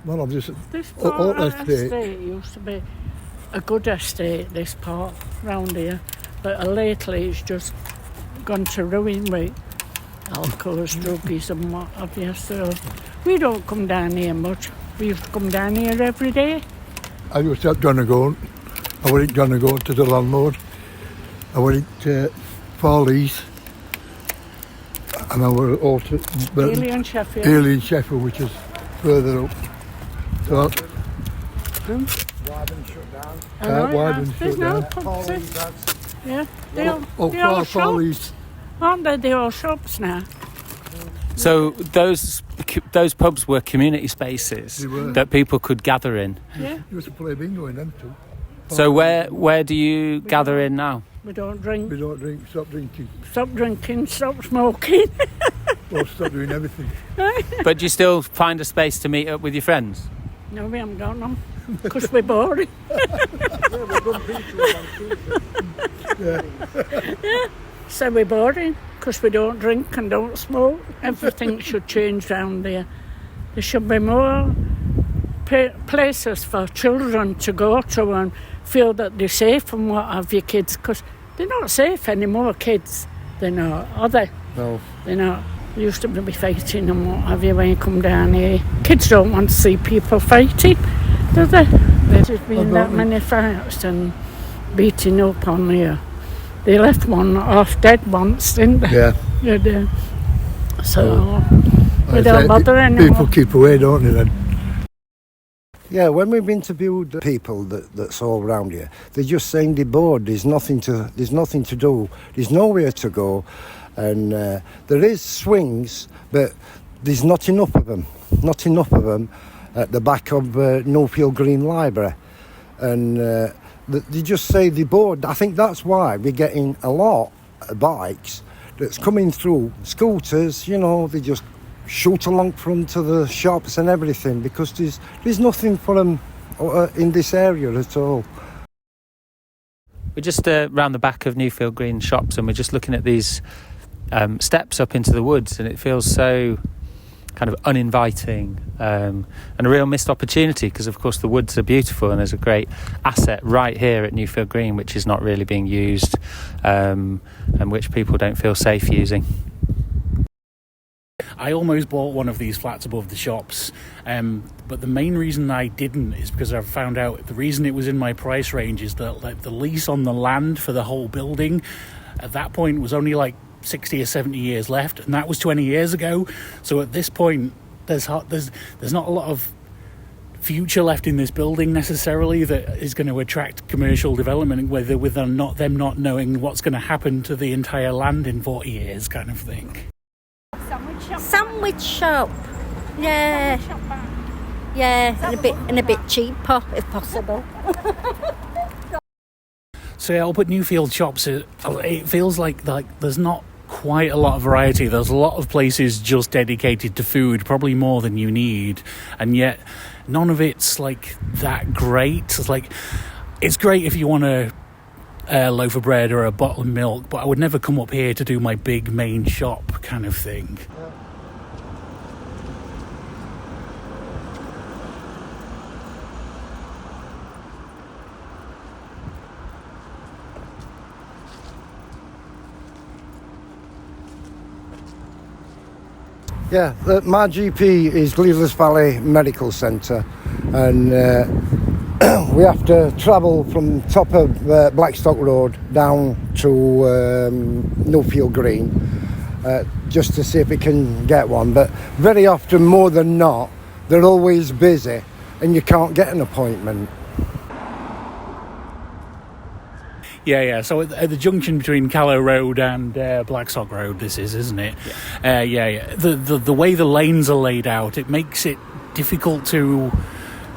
Well, I've just... This part of the estate used to be a good estate, this part round here. But lately it's just gone to ruin with alcohols, druggies and what have you. So we don't come down here much. We used to come down here every day. I used to have Donegal. I went to Donegal to the landlord. I went to Farley's. And I was also... Ely and Sheffield. Ely and Sheffield, which is further up. So... Wyden shut down. Wyden shut down. Farley's, yeah, they're all Farley's. shops. Aren't they? They're all shops now. So those pubs were community spaces that people could gather in. Yeah. You used to play bingo in them too. So where do you gather in now? We don't drink. We don't drink, stop drinking. Stop drinking, stop smoking. Well, stop doing everything. But do you still find a space to meet up with your friends? No, we haven't got them. Because we're boring. Yeah. So we're boring because we don't drink and don't smoke. Everything should change round there. There should be more places for children to go to and feel that they're safe and what have you, kids, because they're not safe anymore, kids. They're not, are they? No. They're not. They used to be fighting and what have you when you come down here. Kids don't want to see people fighting, do they? There's been that many fights and beating up on here. They left one half dead once, didn't they? Yeah. They did. So, we don't bother anymore. People keep away, don't they, then? Yeah, when we've interviewed the people that's all around here, they're just saying they're bored. There's nothing to do. There's nowhere to go, and there is swings, but there's not enough of them. Not enough of them at the back of Newfield Green Library, and they just say they're bored. I think that's why we're getting a lot of bikes that's coming through, scooters. You know, they just shoot along front to the shops and everything because there's nothing for them in this area at all. We're just round the back of Newfield Green shops, and we're just looking at these steps up into the woods, and it feels so kind of uninviting and a real missed opportunity because, of course, the woods are beautiful and there's a great asset right here at Newfield Green which is not really being used and which people don't feel safe using. I almost bought one of these flats above the shops, but the main reason I didn't is because I found out the reason it was in my price range is that the lease on the land for the whole building at that point was only like 60 or 70 years left, and that was 20 years ago. So at this point there's not a lot of future left in this building necessarily that is going to attract commercial development, whether with them not knowing what's going to happen to the entire land in 40 years kind of thing. Sandwich shop. Yeah. Yeah, and a bit cheaper if possible. So yeah, up at Newfield shops, it feels like there's not quite a lot of variety. There's a lot of places just dedicated to food, probably more than you need, and yet none of it's like that great. It's great if you want a loaf of bread or a bottle of milk, but I would never come up here to do my big main shop kind of thing. Yeah, my GP is Gleadless Valley Medical Centre, and we have to travel from top of Blackstock Road down to Newfield Green just to see if we can get one. But very often, more than not, they're always busy and you can't get an appointment. Yeah. So at the junction between Callow Road and Blackstock Road, this is, isn't it? Yeah. The way the lanes are laid out, it makes it difficult to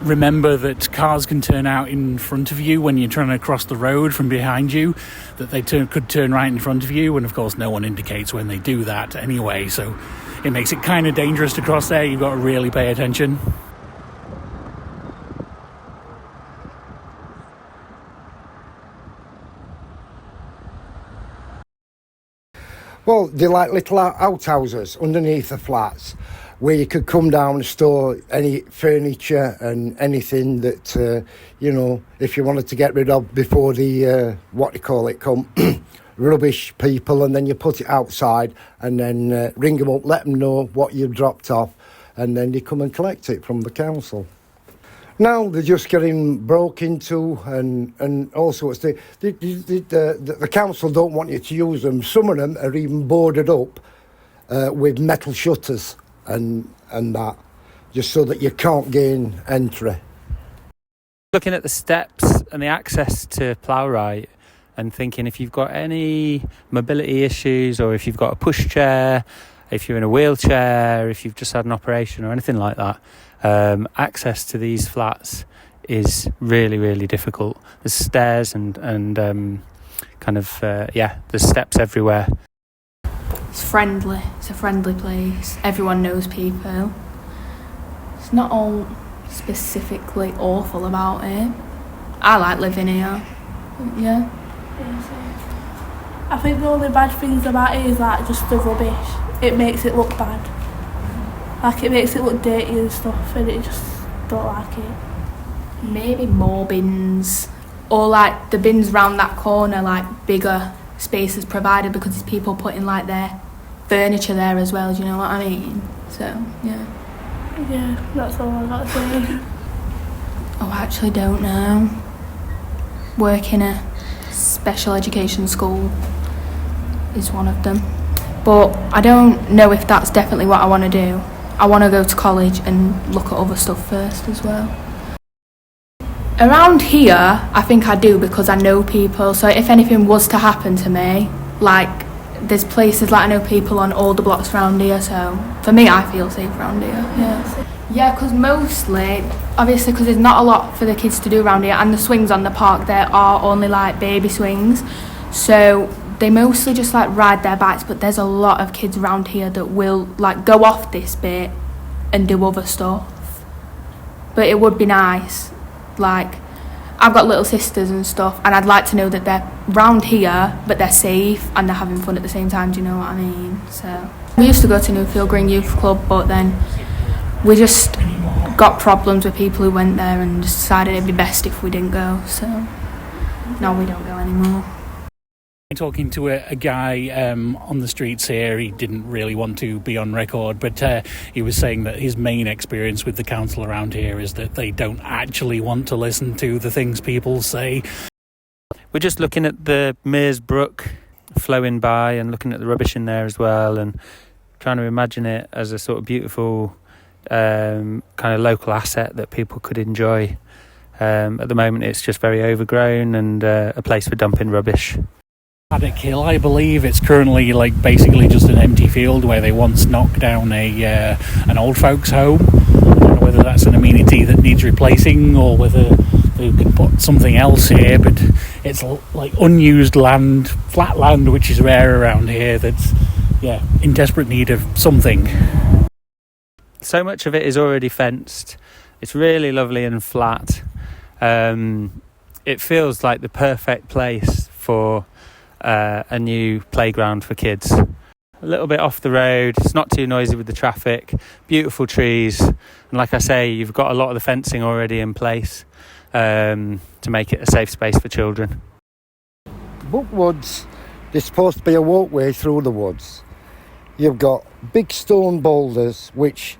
remember that cars can turn out in front of you when you're trying to cross the road from behind you, that they could turn right in front of you, and of course no one indicates when they do that anyway, so it makes it kind of dangerous to cross there. You've got to really pay attention. Well, they're like little outhouses underneath the flats where you could come down and store any furniture and anything that, if you wanted to get rid of before the, rubbish people, and then you put it outside and then ring them up, let them know what you've dropped off, and then they come and collect it from the council. Now they're just getting broke into and all sorts. The council don't want you to use them. Some of them are even boarded up with metal shutters and that, just so that you can't gain entry. Looking at the steps and the access to Plowright and thinking, if you've got any mobility issues, or if you've got a pushchair, if you're in a wheelchair, if you've just had an operation or anything like that, access to these flats is really, really difficult. There's stairs and there's steps everywhere. It's friendly. It's a friendly place. Everyone knows people. It's not all specifically awful about it. I like living here. Yeah. I think the only bad things about it is like just the rubbish. It makes it look bad. Like, it makes it look dirty and stuff, and it just don't like it. Maybe more bins, or like the bins round that corner, like bigger spaces provided, because there's people putting like their furniture there as well, do you know what I mean? So, yeah. Yeah, that's all I got to say. Oh, I actually don't know. Work in a special education school is one of them. But I don't know if that's definitely what I want to do. I want to go to college and look at other stuff first as well. Around here, I think I do, because I know people. So if anything was to happen to me, like, there's places like I know people on all the blocks around here. So for me, I feel safe around here. Yeah. Yeah, because mostly, obviously, because there's not a lot for the kids to do around here, and the swings on the park there are only like baby swings. So they mostly just like ride their bikes, but there's a lot of kids around here that will like go off this bit and do other stuff. But it would be nice, like, I've got little sisters and stuff, and I'd like to know that they're round here but they're safe and they're having fun at the same time, do you know what I mean? So we used to go to Newfield Green Youth Club, but then we just got problems with people who went there and decided it'd be best if we didn't go, so now we don't go anymore. Talking to a guy on the streets here, he didn't really want to be on record, but he was saying that his main experience with the council around here is that they don't actually want to listen to the things people say. We're just looking at the Mears Brook flowing by and looking at the rubbish in there as well, and trying to imagine it as a sort of beautiful kind of local asset that people could enjoy. At the moment it's just very overgrown and a place for dumping rubbish. Paddock Hill, I believe, it's currently like basically just an empty field where they once knocked down an old folks home. I don't know whether that's an amenity that needs replacing or whether they could put something else here, but it's like unused land, flat land, which is rare around here, that's in desperate need of something. So much of it is already fenced. It's really lovely and flat. It feels like the perfect place for a new playground for kids. A little bit off the road, it's not too noisy with the traffic, beautiful trees, and like I say, you've got a lot of the fencing already in place to make it a safe space for children. Bookwoods, there's supposed to be a walkway through the woods. You've got big stone boulders which,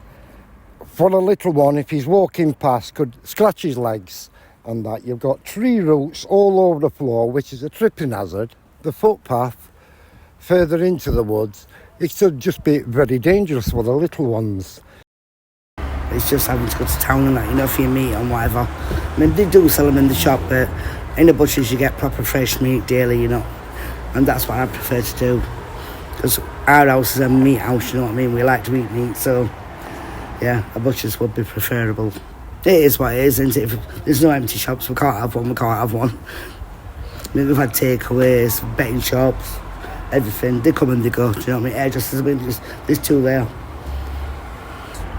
for a little one, if he's walking past, could scratch his legs and that. You've got tree roots all over the floor, which is a tripping hazard. The footpath further into the woods, it should just be very dangerous for the little ones. It's just having to go to town and that, you know, for your meat and whatever. I mean, they do sell them in the shop, but in the butchers you get proper fresh meat daily, you know. And that's what I prefer to do. Because our house is a meat house, you know what I mean? We like to eat meat, so yeah, a butcher's would be preferable. It is what it is, isn't it? If there's no empty shops, we can't have one. I mean, we've had takeaways, betting shops, everything. They come and they go, do you know what I mean? Hairdressers, I mean, there's two there.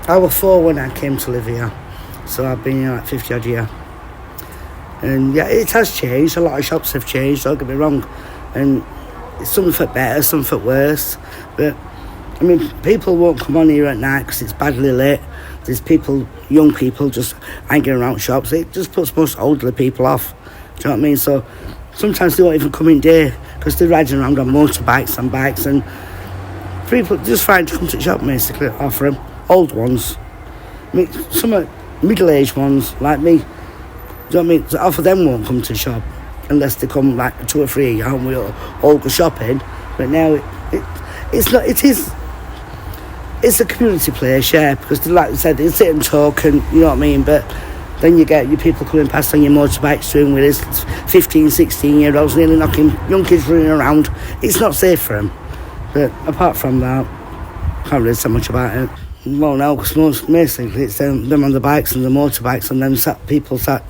I was 4 when I came to live here, so I've been here like 50 odd years. And yeah, it has changed. A lot of shops have changed, don't get me wrong. And some for better, some for worse. But I mean, people won't come on here at night because it's badly lit. There's people, young people, just hanging around shops. It just puts most elderly people off. Do you know what I mean? So sometimes they won't even come in day because they're riding around on motorbikes and bikes, and people just find to come to the shop basically, offer them. Old ones. I mean, some are middle-aged ones like me. Do you know what I mean? So half of them won't come to the shop unless they come like 2 or 3 and we all go shopping. But now it's a community place, yeah, because like I said, it's sit and talk and you know what I mean, but then you get your people coming past on your motorbikes doing with us, 15, 16-year-olds nearly knocking young kids running around. It's not safe for them. But apart from that, can't really say much about it. Well, no, because basically it's them on the bikes and the motorbikes, and then people sat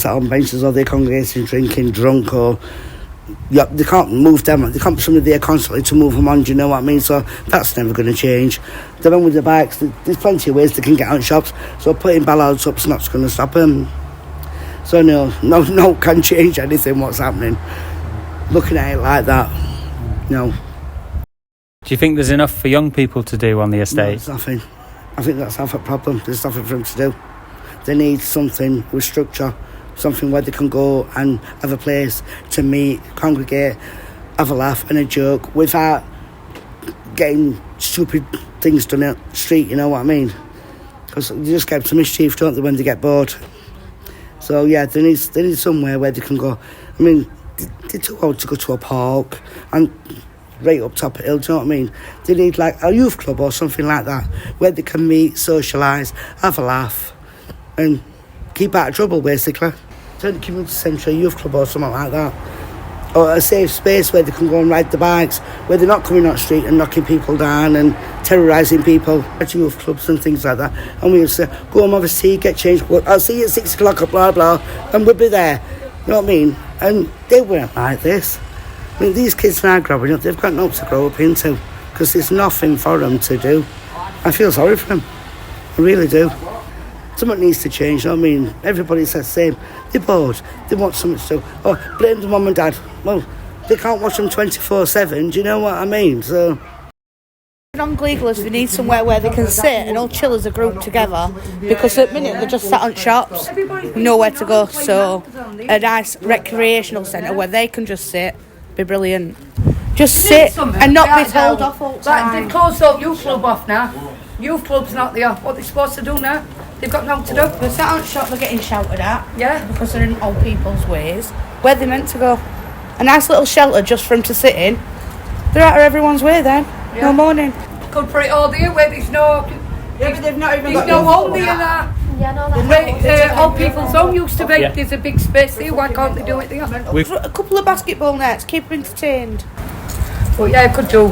on benches, or they're congregating drinking, drunk, or they can't move them. They can't be somebody there constantly to move them on, do you know what I mean? So that's never going to change. The one with the bikes, there's plenty of ways they can get out of shops, so putting bollards up's not going to stop them. So no can change anything what's happening. Looking at it like that, no. Do you think there's enough for young people to do on the estate? No, there's nothing. I think that's half a problem. There's nothing for them to do. They need something with structure, something where they can go and have a place to meet, congregate, have a laugh and a joke without getting stupid things done out the street, you know what I mean? Because they just get some mischief, don't they, when they get bored. So yeah, they need somewhere where they can go. I mean, they're too old to go to a park and right up top of the hill, do you know what I mean? They need like a youth club or something like that, where they can meet, socialise, have a laugh and keep out of trouble basically. Turn the community centre, a youth club or something like that. Or a safe space where they can go and ride the bikes, where they're not coming on the street and knocking people down and terrorising people. At youth clubs and things like that. And we'll say, go home, have a tea, get changed. I'll see you at 6 o'clock, blah, blah, and we'll be there. You know what I mean? And they weren't like this. I mean, these kids now growing up, they've got nothing to grow up into because there's nothing for them to do. I feel sorry for them. I really do. Something needs to change, you know what I mean? Everybody's the same. They're bored. They want something to do. Oh, blame the mum and dad. Well, they can't watch them 24/7, do you know what I mean? So on Gleadless, we need somewhere where they can sit and all chill as a group together, because at the minute they're just sat on shops, nowhere to go. So a nice recreational centre where they can just sit, be brilliant. Just sit and not be told off all the time. Like, they've closed up youth club off now. Youth club's not there. What they're supposed to do now? They've got nothing to do. They're sat on shop, they're getting shouted at. Yeah. Because they're in old people's ways. Where they meant to go. A nice little shelter just for them to sit in. They're out of everyone's way then. Yeah. No morning. Could put it all there where there's no... Yeah, but they've not even there's no home there now. Yeah, no, that's Old people's home used to be. Yeah. There's a big space there. Why can't they do it there? A couple of basketball nets, keep them entertained. Well, yeah, could do.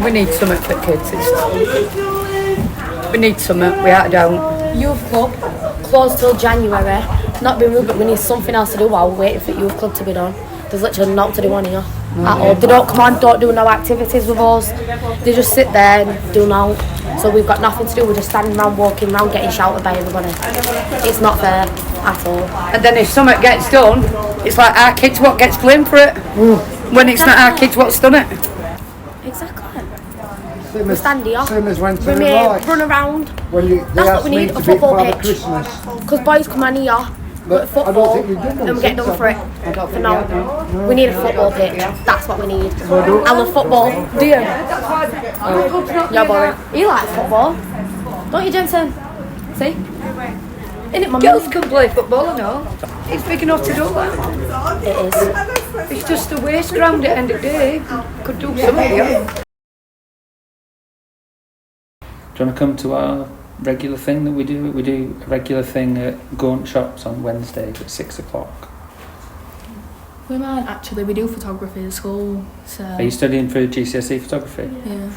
We need something for kids. We need something, without a doubt. Youth club closed till January. Not been rude, but we need something else to do while we're waiting for youth club to be done. There's literally nothing to do on here at all. They don't come on, don't do no activities with us. They just sit there and do no. So we've got nothing to do. We're just standing around, walking around, getting shouted by everybody. It's not fair at all. And then if something gets done, it's like our kids what gets blamed for it. When it's not our kids what's done it. Exactly. We stand here, run around. That's what we need, a football pitch. Because boys come on here, but football, and we get done for it. For now, we need a football pitch. That's what we need. I love football. Do you? You're boring. You like football, don't you, Jensen? See? Isn't it, Mummy? Girls can play football and all. It's big enough to do that. It is. It's just a waste ground at the end of the day. Could do something here. Do you want to come to our regular thing that we do? We do a regular thing at Gaunt Shops on Wednesdays at 6 o'clock. We might actually. We do photography at school. So. Are you studying for GCSE photography? Yeah.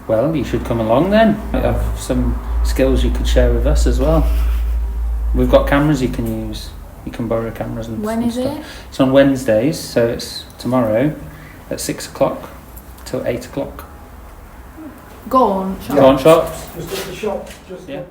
Well, you should come along then. You have some skills you could share with us as well. We've got cameras you can use. You can borrow cameras and When is stuff. it? It's on Wednesdays, so it's tomorrow at 6 o'clock till 8 o'clock. Gaunt Shops. Gaunt Shops. Just at the shop. Yeah.